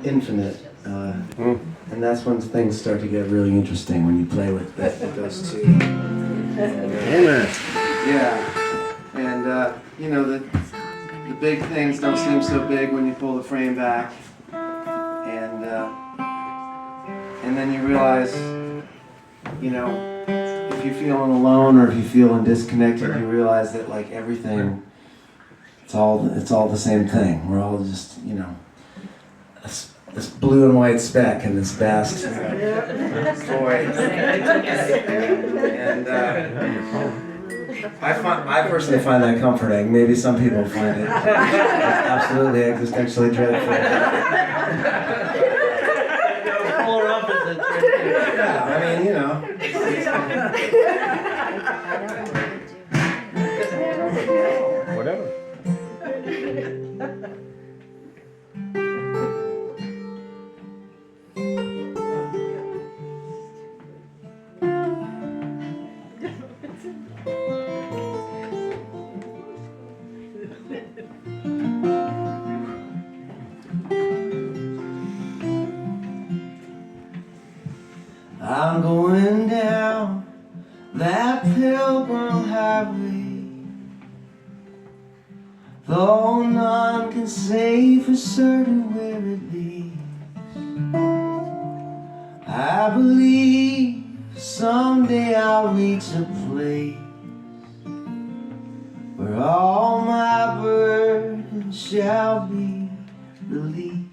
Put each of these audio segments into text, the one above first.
infinite. And that's when things start to get really interesting, when you play with those two. Amen. Yeah. And, you know, the big things don't seem so big when you pull the frame back. And then you realize, you know, if you're feeling alone or if you're feeling disconnected, you realize that, like, everything, it's all the same thing. We're all just, you know, this blue and white speck in this vast void. And I personally find that comforting. Maybe some people find it absolutely existentially dreadful. Yeah, I mean, you know. Whatever. I'm going down that pilgrim highway, though none can say for certain where it leads. I believe someday I'll reach a place where all my burdens shall be released.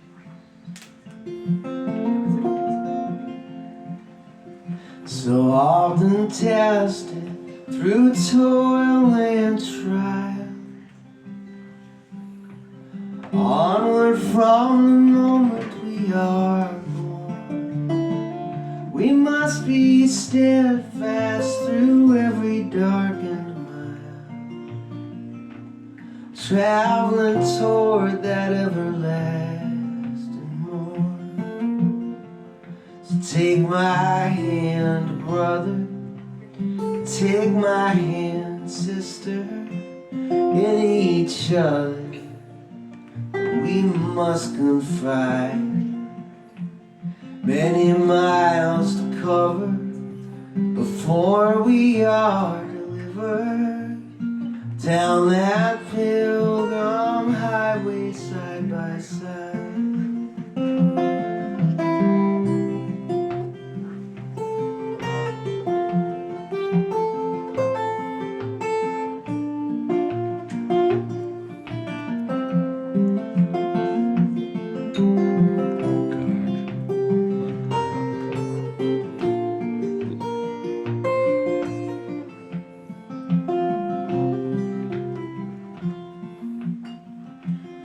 So often tested through toil and trial, onward from the moment we are born, we must be steadfast through every darkened mile, traveling toward that everlasting morn. So take my hand, brother, take my hand, sister, in each other we must confide. Many miles to cover before we are delivered down that pilgrim highway side by side.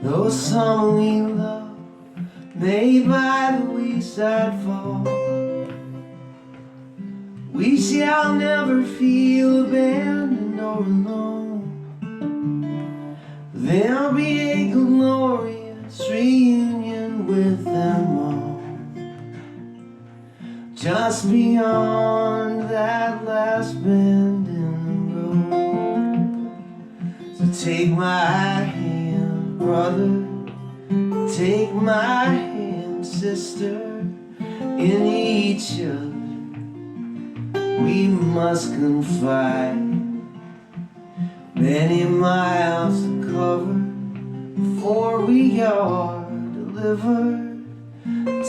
Though some we love may by the wayside fall, we shall never feel abandoned or alone. There'll be a glorious reunion with them all, just beyond that last bend in the road. So take my hand, brother, take my hand, sister, in each other we must confide. Many miles to cover before we are delivered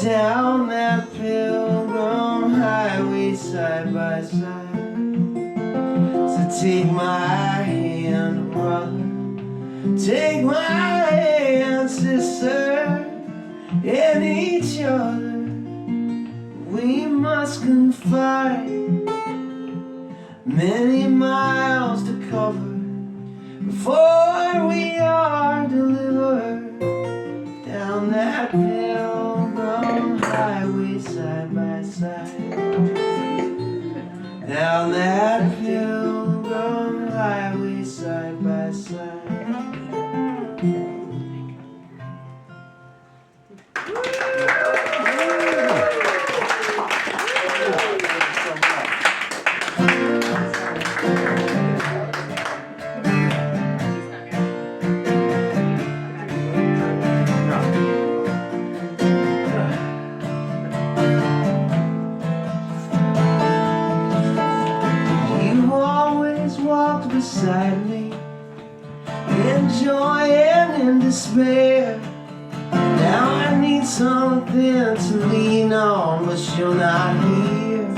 down that pilgrim highway side by side. So take my hand, brother, take my hand, sister, in each other we must confide. Many miles to cover before we are delivered down that pilgrim highway side by side. Down that pilgrim highway side by side. something to lean on, but you're not here.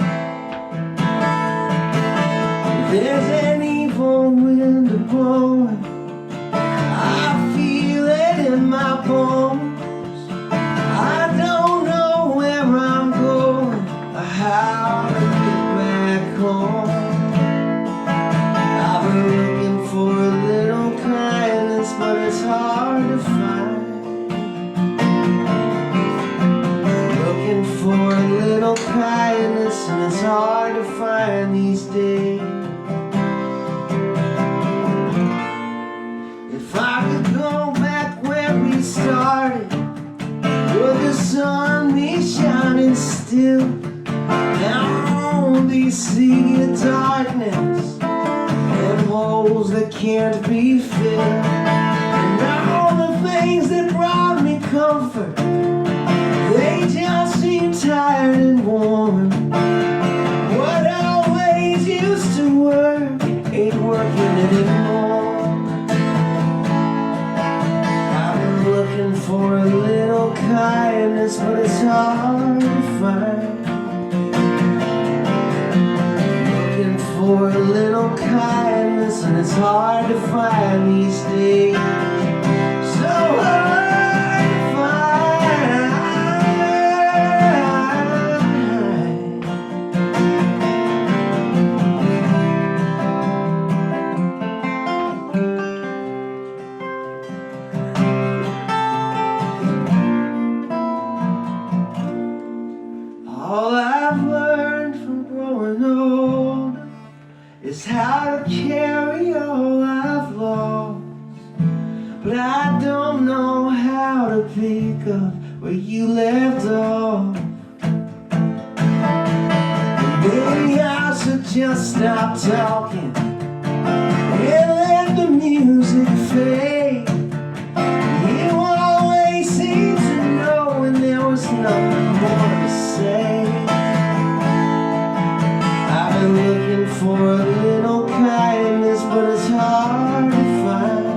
There's an evil wind blowing, I feel it in my bones. I don't know where I'm going or how to get back home. I've been looking for a little kindness, but it's hard to find. Looking for a little kindness, and it's hard to find these days. If I could go back where we started, would the sun be shining still? Now I only see a darkness and holes that can't be filled. And all the things that brought me comfort, they just seem tired and worn. What always used to work ain't working anymore. Looking for a little kindness, but it's hard to find. Looking for a little kindness, and it's hard to find these days. So hard to find. All I've learned from growing old is how to carry all I've lost. But I don't know how to pick up where you left off. Maybe I should just stop talking and let the music fade. You always seem to know when there was nothing more to say. I've been looking for a little kindness, but it's hard to find.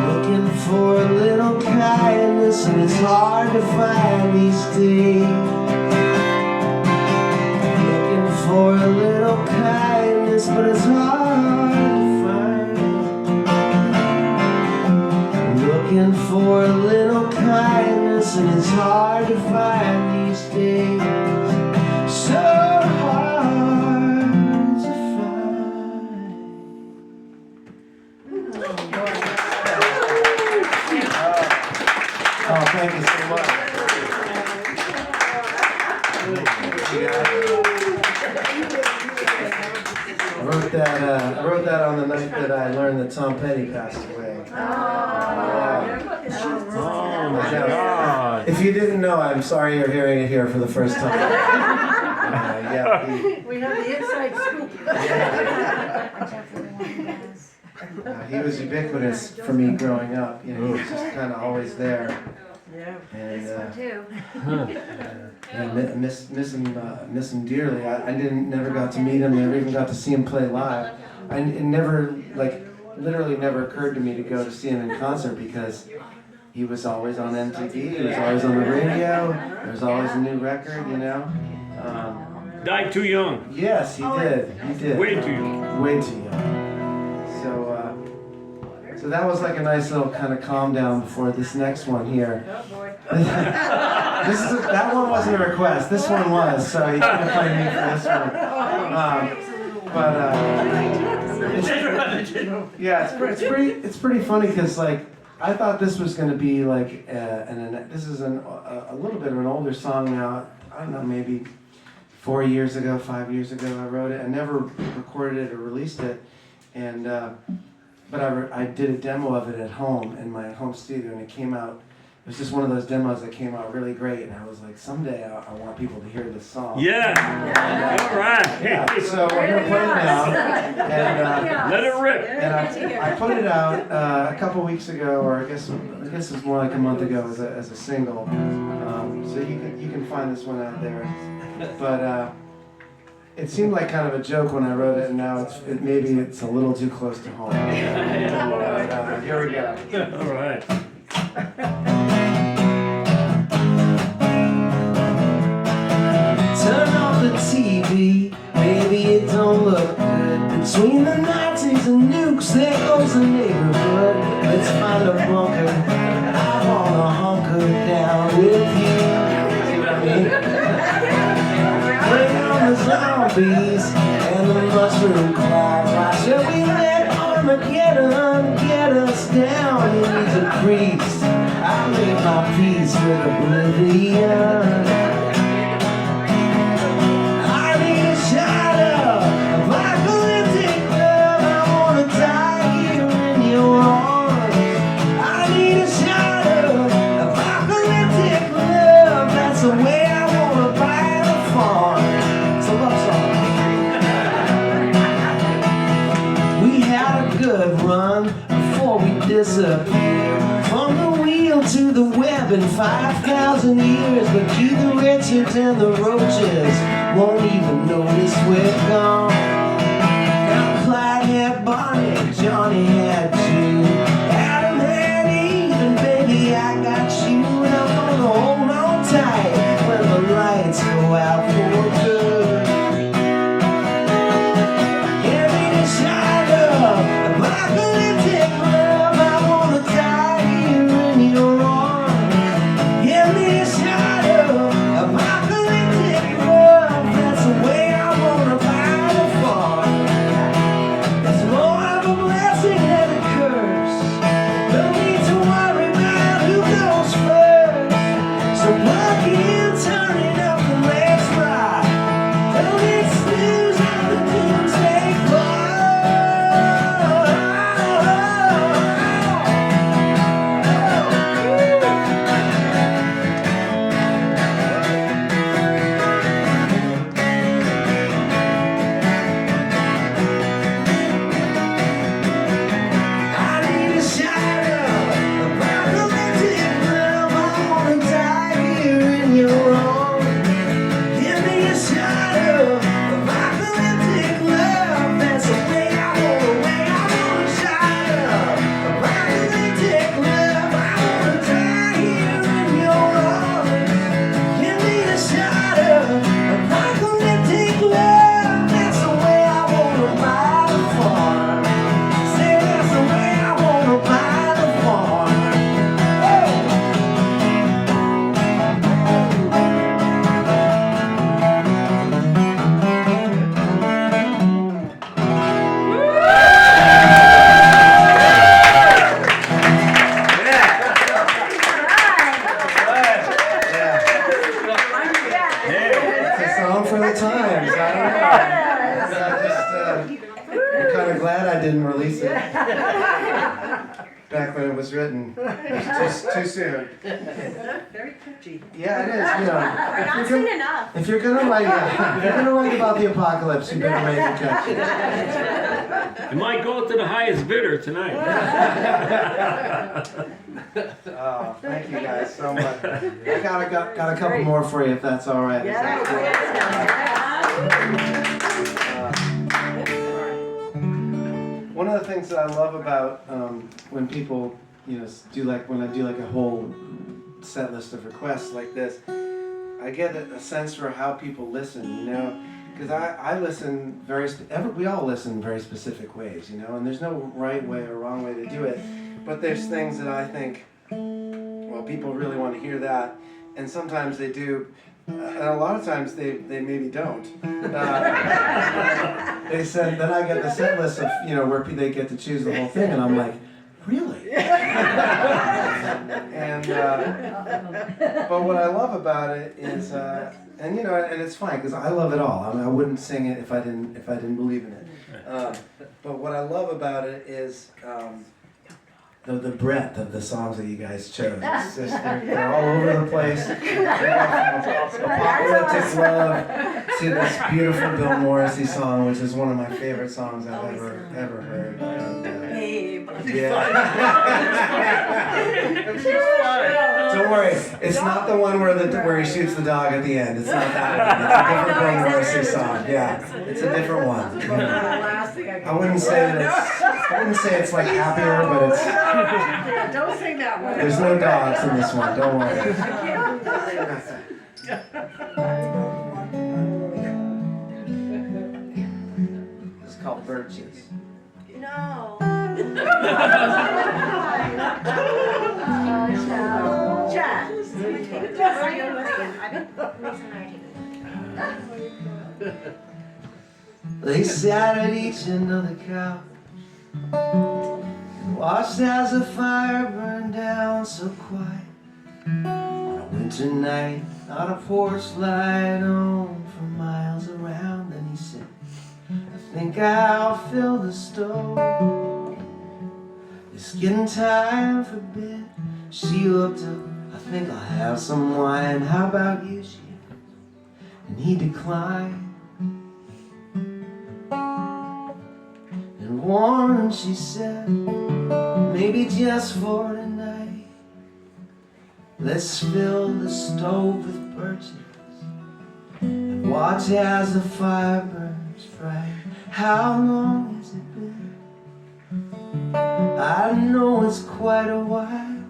Looking for a little kindness, and it's hard to find these days. Looking for a little kindness, but it's hard to find. Looking for a little kindness, and it's hard to find these days. So hard to find. Oh, thank you so much. I wrote that on the night that I learned that Tom Petty passed away. Oh my God. If you didn't know, I'm sorry you're hearing it here for the first time. We have the inside scoop. He was ubiquitous for me growing up. You know, he was just kind of always there. Yeah. And Too. miss him dearly. I never got to meet him. Never even got to see him play live. It never, literally never occurred to me to go to see him in concert because he was always on MTV. He was always on the radio. There was always a new record. You know. Died too young. Yes, he did. He did. Way too young. Way too young. So that was like a nice little kind of calm down before this next one here. That one wasn't a request. This one was, so you can't blame me for this one. It's pretty funny because I thought this was going to be this is a little bit of an older song now. I don't know, maybe 4 years ago, 5 years ago I wrote it. I never recorded it or released it, and but I did a demo of it at home in my home studio, and it came out. It was just one of those demos that came out really great, and I was like, someday I want people to hear this song. Yeah. All right. Yeah. So we're gonna play it now, and Let it rip. and I put it out a couple weeks ago, or I guess it's more like a month ago as a single. So you can find this one out there, but. It seemed like kind of a joke when I wrote it, and now maybe it's a little too close to home. Here we go. All right. bees and the mushroom clouds. Why should we let Armageddon get us down? He needs a priest. I made my peace with oblivion. I need a shot of apocalyptic love. I wanna die here in your arms. I need a shot of apocalyptic love. That's the way I wanna buy the farm. It's a love song. We had a good run before we disappeared. From the wheel to the web in 5,000 years. But Keith Richards and the Roaches won't even notice we're gone. Now Clyde had Bonnie, Johnny had Jude, Adam had Eve, and baby I got you. And I'm gonna hold on tight when the lights go out for good. Give me the shot of apocalyptic love. I wanna die here in your arms. Give me a shot of apocalyptic love. That's the way I wanna buy the farm. It's more of a blessing than a curse. No need to worry about who goes first. So plug in, turn it up and let's ride. Don't need snooze on the doomsday clock. I need a shot of apocalyptic love. I wanna die here in your arms. Give me a shot of apocalyptic love. That's the way I want a shot of apocalyptic love. I wanna die here in your arms. Give me a shot of apocalyptic love. That's the way I wanna buy the farm. Say that's the way I wanna buy the farm. It's a song for the times. I am kind of glad I didn't release it back when it was written. It was just too soon. Very catchy. Yeah, it is. You We're know, not soon enough. if you're gonna write about the apocalypse, you better make it catchy. It might go to the highest bidder tonight. Oh, thank you guys so much. I got a couple more for you if that's all right. Is that cool? One of the things that I love about when people, you know, when I do like a whole set list of requests like this, I get a sense for how people listen, you know, because I listen we all listen in very specific ways, you know, and there's no right way or wrong way to do it, but there's things that I think, well, people really want to hear that, and sometimes they do. And a lot of times they maybe don't. They said, then I get the set list of, you know, where they get to choose the whole thing, and I'm like, really? And but what I love about it is, and you know, and it's fine because I love it all. I mean, I wouldn't sing it if I didn't believe in it. But what I love about it is. The breadth of the songs that you guys chose. It's just, they're all over the place. Apocalyptic Love to this beautiful Bill Morrissey song, which is one of my favorite songs I've ever heard. Don't worry, it's not the one where he shoots the dog at the end. It's not that one. It's a different Bill Morrissey song. Yeah, it's a different one. I wouldn't say it's like happier, but it's. Don't sing that one. There's no dogs in this one. Don't worry. It's called Birches. No. Jack. I've been They sat at each end of the couch and watched as the fire burned down so quiet. On a winter night, not a porch light on for miles around. Then he said, I think I'll fill the stove. It's getting time for bed. She looked up, I think I'll have some wine. How about you, she asked. And he declined. And warm, she said, maybe just for tonight, let's fill the stove with birches and watch as the fire burns bright. How long has it been? I know it's quite a while.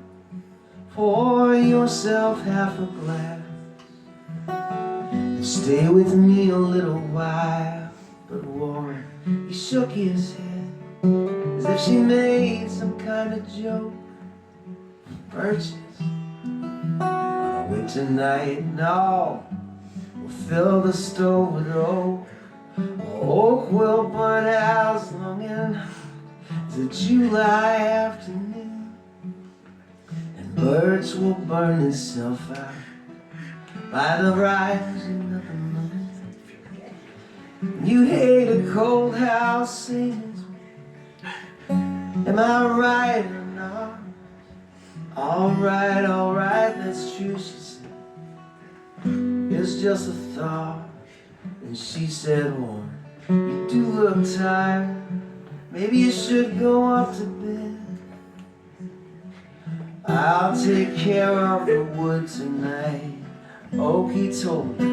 Pour yourself half a glass and stay with me a little while. But Warren, he shook his head as if she made some kind of joke. Birches on a winter night, no, we'll fill the stove with oak. Oak will burn out as long and hot as a July afternoon, and birch will burn itself out by the rising of the moon. You hate a cold house singing, am I right or not? All right, that's true, she said. It's just a thought. And she said, Warren, you do look tired. Maybe you should go up to bed. I'll take care of the wood tonight. Oh, he told me.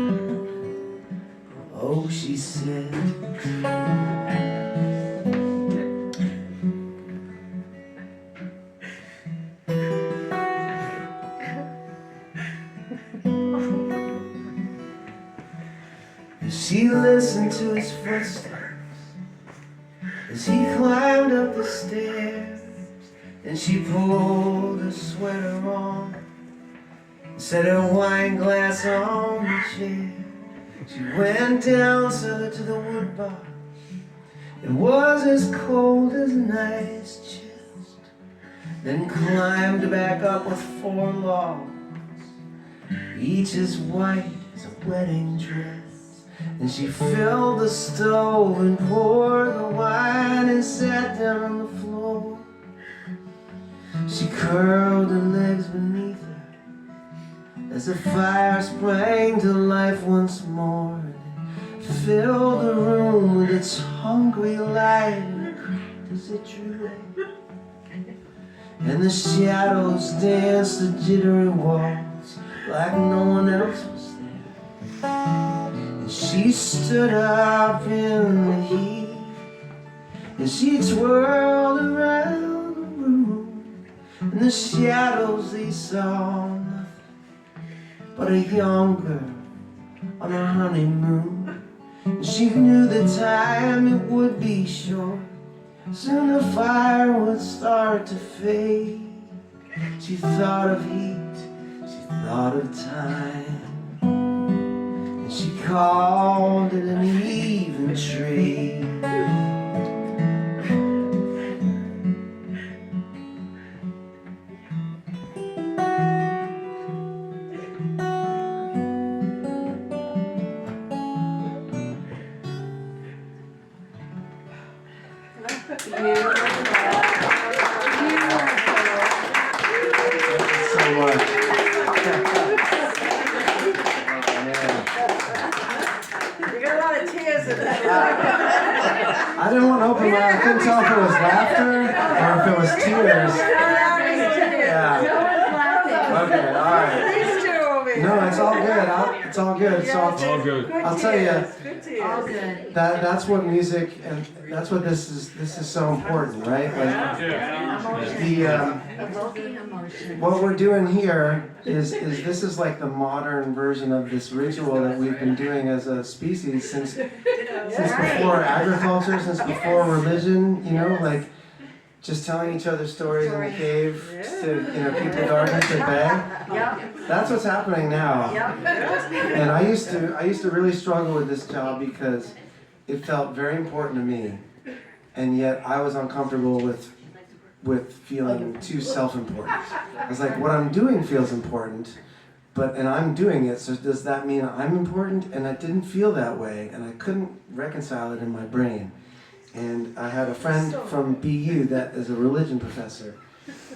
Oh, she said. She listened to his footsteps as he climbed up the stairs, and she pulled her sweater on and set her wine glass on the chair. She went down to the wood box. It was as cold as an ice chest. Then climbed back up with 4 logs, each as white as a wedding dress. And she filled the stove and poured the wine and sat down on the floor. She curled her legs beneath her as the fire sprang to life once more, and filled the room with its hungry light, and it cracked as it drew in. And the shadows danced the jittery walls like no one else was there. She stood up in the heat, and she twirled around the room, and the shadows, they saw nothing but a young girl on her honeymoon. And she knew the time it would be short, soon the fire would start to fade. She thought of heat, she thought of time, she called it an even trade. So much. I didn't want to open my mouth. I couldn't tell if it was laughter or if it was tears. Yeah. Okay, all right. No, it's all good. It's all good. It's all good. I'll tell you, All good. that's what music, and that's what this is so important, right? Like Evoking emotion. what we're doing here is this is like the modern version of this ritual that we've been doing as a species since before agriculture, since before religion, you know, like just telling each other stories in the cave to, keep the darkness at bay. That's what's happening now. And I used to really struggle with this job because it felt very important to me, and yet I was uncomfortable with feeling too self-important. I was like, what I'm doing feels important, and I'm doing it, so does that mean I'm important? And I didn't feel that way, and I couldn't reconcile it in my brain. And I had a friend from BU that is a religion professor,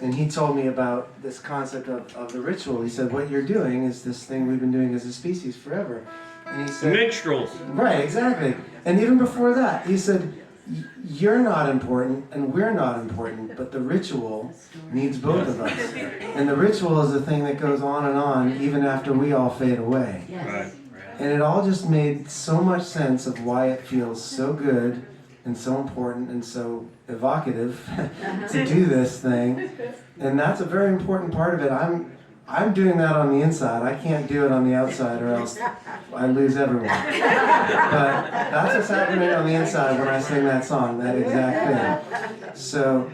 and he told me about this concept of the ritual. He said, what you're doing is this thing we've been doing as a species forever. And he said, Minstrels. right, exactly. And even before that, he said, you're not important and we're not important, but the ritual needs both of us. And the ritual is the thing that goes on even after we all fade away. Right. And it all just made so much sense of why it feels so good and so important and so evocative to do this thing. And that's a very important part of it. I'm doing that on the inside. I can't do it on the outside or else I lose everyone. But that's what's happening on the inside when I sing that song, that exact thing. So,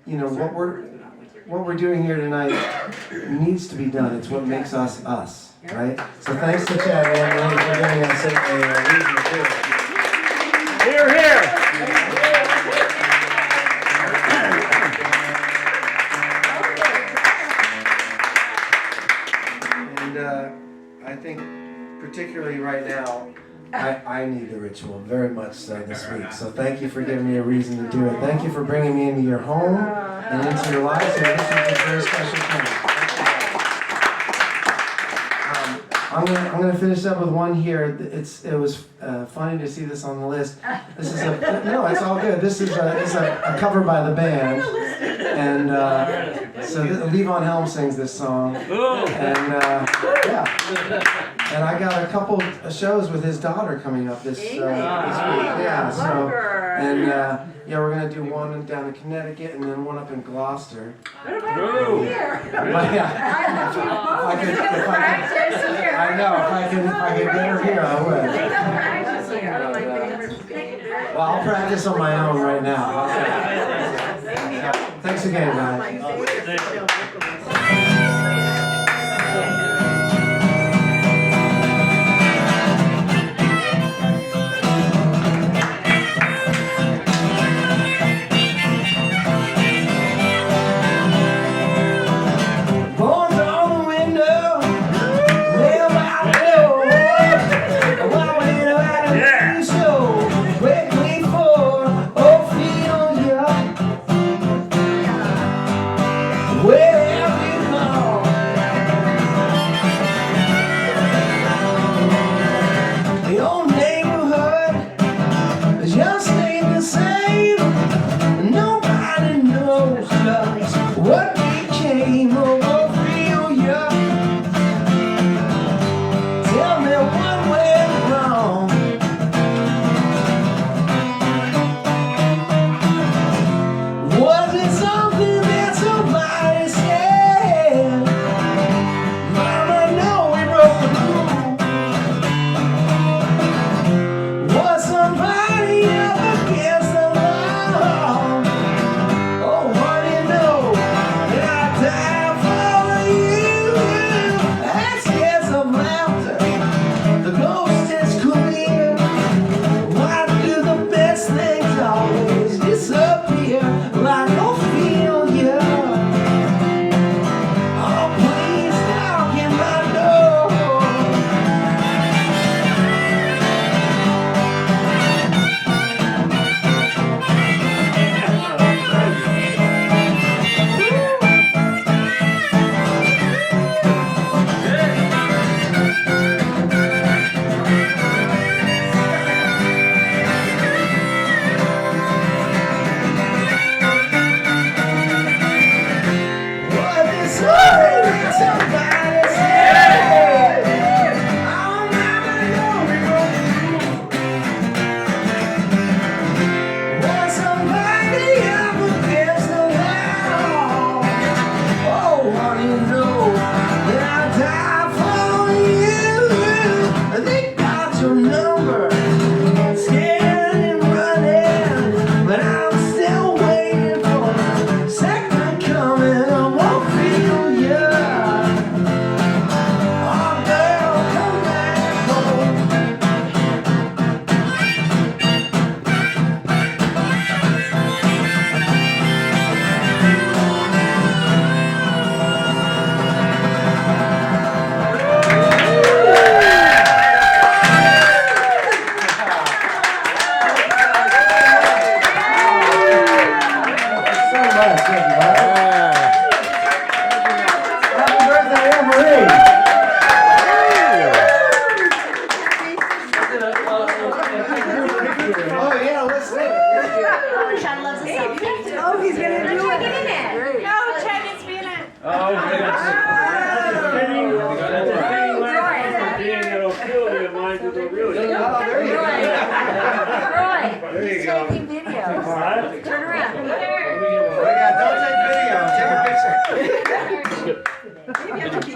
you know, what we're doing here tonight needs to be done. It's what makes us us, right? So thanks to Chad and Emily for giving us a reason to do it. We're here. I think particularly right now, I need the ritual very much so this week. So thank you for giving me a reason to do it. Thank you for bringing me into your home and into your lives. And this is a very special thing. I'm gonna finish up with one here. It was funny to see this on the list. This is no, it's all good. This is a cover by the band, and so Levon Helm sings this song, and yeah, and I got a couple of shows with his daughter coming up this week. Yeah, so and yeah, we're gonna do one down in Connecticut and then one up in Gloucester. What about here? But yeah, I know if I could get her here, I would. Well, I'll practice on my own right now. Thanks again, guys. Well,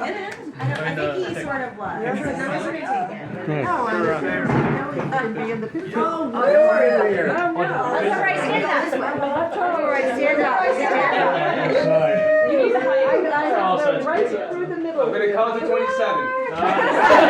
I think he sort of was. Good. Oh, For, Oh, don't worry. Oh, no. That's all right, stand up. All right, stand up. You need to hide right through the middle. I'm gonna count to 27.